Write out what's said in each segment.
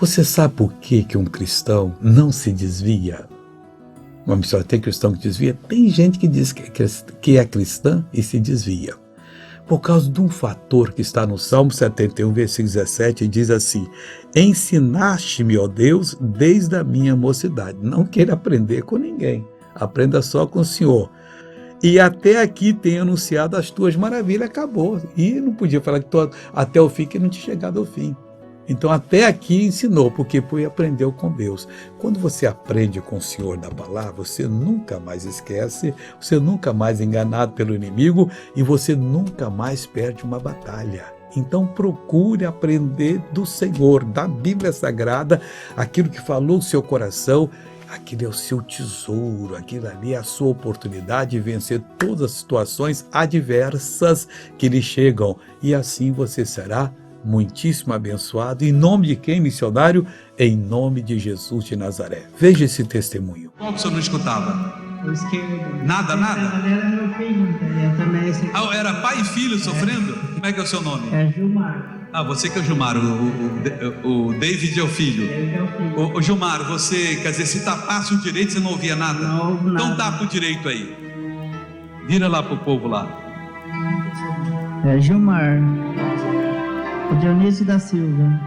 Você sabe por que um cristão não se desvia? Uma mistória, tem cristão que desvia? Tem gente que diz que é cristã e se desvia. Por causa de um fator que está no Salmo 71, versículo 17, diz assim: ensinaste-me, ó Deus, desde a minha mocidade. Não queira aprender com ninguém, aprenda só com o Senhor. E até aqui tenho anunciado as tuas maravilhas, acabou. E não podia falar que até o fim, que não tinha chegado ao fim. Então até aqui ensinou, porque aprendeu com Deus. Quando você aprende com o Senhor da palavra, você nunca mais esquece, você nunca mais é enganado pelo inimigo e você nunca mais perde uma batalha. Então procure aprender do Senhor, da Bíblia Sagrada, aquilo que falou o seu coração. Aquilo é o seu tesouro, aquilo ali é a sua oportunidade de vencer todas as situações adversas que lhe chegam. E assim você será muitíssimo abençoado. Em nome de quem, missionário? Em nome de Jesus de Nazaré. Veja esse testemunho. Qual que o senhor não escutava? O esquerdo. Nada? Ali era meu filho, entendeu? Também esse... Era pai e filho sofrendo? Como é que é o seu nome? É Gilmar. Você que é o Gilmar, o David é o filho. Ele é o filho. O Gilmar, você, quer dizer, se tapasse o direito, você não ouvia nada? Não ouvo nada. Então tapa o direito aí. Vira lá pro povo lá. É Gilmar. O Dionísio da Silva.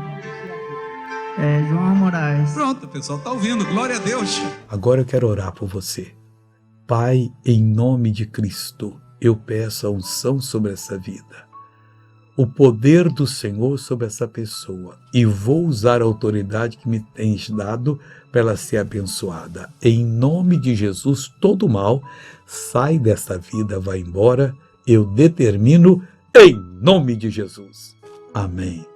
É João Moraes. Pronto, o pessoal tá ouvindo, glória a Deus. Agora eu quero orar por você. Pai, em nome de Cristo, eu peço a unção sobre essa vida, o poder do Senhor sobre essa pessoa, e vou usar a autoridade que me tens dado para ela ser abençoada. Em nome de Jesus, todo mal sai dessa vida, vai embora, eu determino em nome de Jesus. Amém.